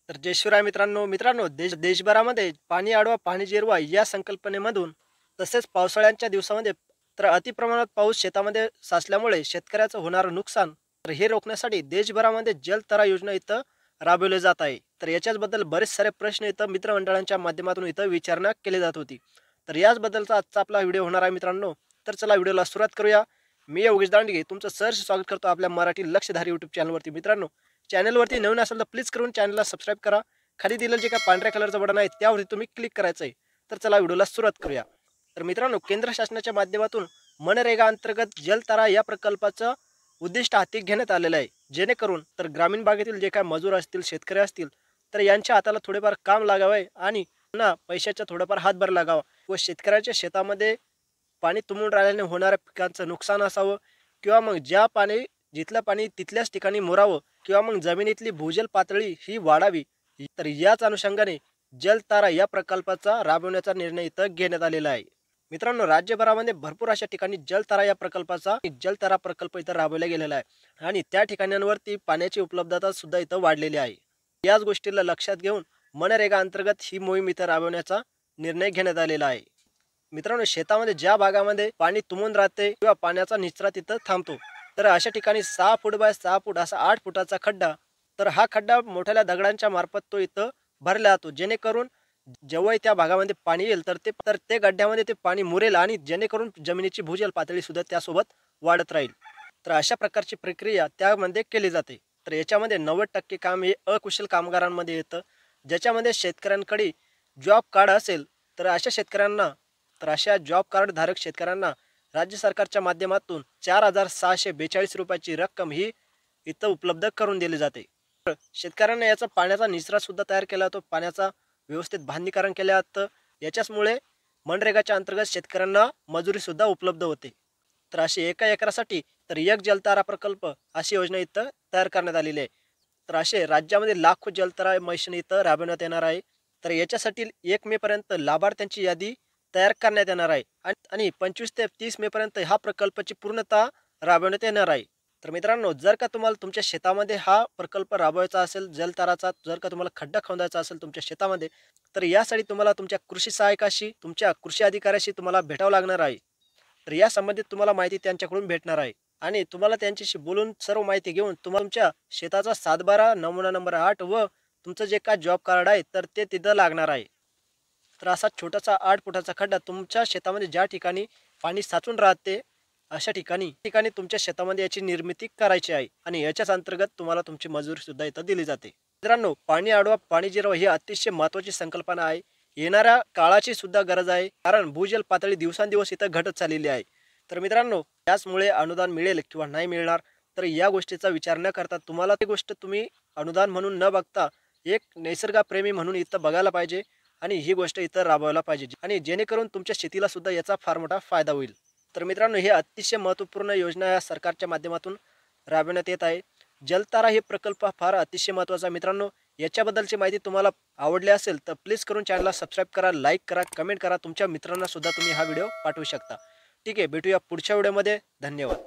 तर जय शिवराय मित्रांनो देशभरामध्ये पाणी अडवा पाणी जिरवा या संकल्पनेमधून तसेच पावसाळ्यांच्या दिवसामध्ये तर अतिप्रमाणात पाऊस शेतामध्ये साचल्यामुळे शेतकऱ्याचं होणारं नुकसान तर हे रोखण्यासाठी देशभरामध्ये जलतरा योजना इथं राबवली जात आहे। तर याच्याचबद्दल बरेच सारे प्रश्न इथं मित्रमंडळांच्या माध्यमातून इथं विचारणा केली जात होती। तर याचबद्दलचा आजचा आपला व्हिडिओ होणार आहे मित्रांनो। तर चला व्हिडिओला सुरुवात करूया। मी योगेश दांडगे तुमचं सहर्ष स्वागत करतो आपल्या मराठी लक्षधारी यूट्यूब चॅनलवरती। मित्रांनो, चॅनलवरती नवीन असेल तर प्लीज करून चॅनलला सबस्क्राईब करा। खाली दिलेलं जे काय पांढऱ्या कलरचं बटन आहे त्यावरती तुम्ही क्लिक करायचं आहे। तर चला व्हिडिओला सुरुवात करूया। तर मित्रांनो, केंद्र शासनाच्या माध्यमातून मनरेगा अंतर्गत जलतारा या प्रकल्पाचं उद्दिष्ट हाती घेण्यात आलेलं आहे, जेणेकरून तर ग्रामीण भागातील जे काय मजूर असतील, शेतकरी असतील, तर यांच्या हाताला थोडेफार काम लागावे आणि पुन्हा पैशाचा थोडाफार हातभार लागावा व शेतकऱ्याच्या शेतामध्ये पाणी तुंबून राहिल्याने होणाऱ्या पिकांचं नुकसान असावं किंवा मग जिथलं पाणी तिथल्याच ठिकाणी मुरावं किंवा मग जमिनीतली भूजल पातळी ही वाढावी। तर याच अनुषंगाने जलतारा या प्रकल्पाचा राबवण्याचा निर्णय इथं घेण्यात आलेला आहे। मित्रांनो, राज्यभरामध्ये भरपूर अशा ठिकाणी जलतारा प्रकल्प इथं राबवला गेलेला आहे आणि त्या ठिकाणांवरती पाण्याची उपलब्धता सुद्धा इथं वाढलेली आहे। याच गोष्टीला लक्षात घेऊन मनरेगा अंतर्गत ही मोहीम इथं राबवण्याचा निर्णय घेण्यात आलेला आहे। मित्रांनो, शेतामध्ये ज्या भागामध्ये पाणी तुंबून राहते किंवा पाण्याचा निचरा तिथं थांबतो, तर अशा ठिकाणी 6 फूट बाय 6 फूट असा 8 फुटाचा खड्डा, तर हा खड्डा मोठ्या दगडांच्या मार्फत तो इथं भरला जातो, जेणेकरून जेव्हा त्या भागामध्ये पाणी येईल तर ते गड्ड्यामध्ये ते पाणी मुरेल आणि जेणेकरून जमिनीची भूजल पातळी सुद्धा त्यासोबत वाढत राहील। तर अशा प्रकारची प्रक्रिया त्यामध्ये केली जाते। तर याच्यामध्ये 90% काम हे अकुशल कामगारांमध्ये येतं, ज्याच्यामध्ये शेतकऱ्यांकडे जॉब कार्ड असेल तर अशा जॉब कार्ड धारक शेतकऱ्यांना राज्य सरकारच्या माध्यमातून 4,642 रुपयाची रक्कम ही इथं उपलब्ध करून दिली जाते। शेतकऱ्यांना याचा पाण्याचा निचरा सुद्धा तयार केला जातो, पाण्याचा व्यवस्थित बांधणीकरण केलं जातं। याच्याचमुळे मनरेगाच्या अंतर्गत शेतकऱ्यांना मजुरी सुद्धा उपलब्ध होते। तर अशी एका एकरासाठी तर एक जलतारा प्रकल्प अशी योजना इथं तयार करण्यात आलेली आहे। तर असे राज्यामध्ये लाखो जलतारा मशीन इथं राबवण्यात येणार आहे। तर याच्यासाठी 1 मे पर्यंत लाभार्थ्यांची यादी तयार करण्यात येणार आहे आणि 25 ते 30 मे पर्यंत हा प्रकल्पाची पूर्णता राबवण्यात येणार आहे। तर मित्रांनो, जर का तुम्हाला तुमच्या शेतामध्ये हा प्रकल्प राबवायचा असेल जलताराचा, जर का तुम्हाला खड्डा खोदायचा असेल तुमच्या शेतामध्ये, तर यासाठी तुम्हाला तुमच्या कृषी सहाय्यकाशी, तुमच्या कृषी अधिकाऱ्याशी तुम्हाला भेटावं लागणार आहे। तर या संबंधित तुम्हाला माहिती त्यांच्याकडून भेटणार आहे आणि तुम्हाला त्यांच्याशी बोलून सर्व माहिती घेऊन तुम्हाला तुमच्या शेताचा 7/12 नमुना नंबर 8 व तुमचं जे काय जॉब कार्ड आहे तर ते तिथं लागणार आहे। तर असा छोटासा 8 फुटाचा खड्डा तुमच्या शेतामध्ये ज्या ठिकाणी पाणी साचून राहते अशा ठिकाणी तुमच्या शेतामध्ये याची निर्मिती करायची आहे आणि याच्याच अंतर्गत तुम्हाला तुमची मजुरी सुद्धा इथं दिली जाते। मित्रांनो, पाणी अडवा पाणी जिरवा ही अतिशय महत्त्वाची संकल्पना आहे। येणाऱ्या काळाची सुद्धा गरज आहे, कारण भूजल पातळी दिवसांदिवस इथं घटत चाललेली आहे। तर मित्रांनो, त्याचमुळे अनुदान मिळेल किंवा नाही मिळणार तर या गोष्टीचा विचार न करता तुम्हाला ती गोष्ट तुम्ही अनुदान म्हणून न बघता एक निसर्गप्रेमी म्हणून इथं बघायला पाहिजे आणि ही गोष्ट इथं राबवायला पाहिजे आणि जेणेकरून तुमच्या शेतीला सुद्धा याचा फार मोठा फायदा होईल। तर मित्रांनो, ही अतिशय महत्त्वपूर्ण योजना या सरकारच्या माध्यमातून राबवण्यात येत आहे। जलतारा हे प्रकल्प फार अतिशय महत्त्वाचा आहे। मित्रांनो, याच्याबद्दलची माहिती तुम्हाला आवडली असेल तर प्लीज करून चॅनलला सबस्क्राईब करा, लाईक करा, कमेंट करा। तुमच्या मित्रांना सुद्धा तुम्ही हा व्हिडिओ पाठवू शकता। ठीक आहे, भेटूया पुढच्या व्हिडिओमध्ये। धन्यवाद।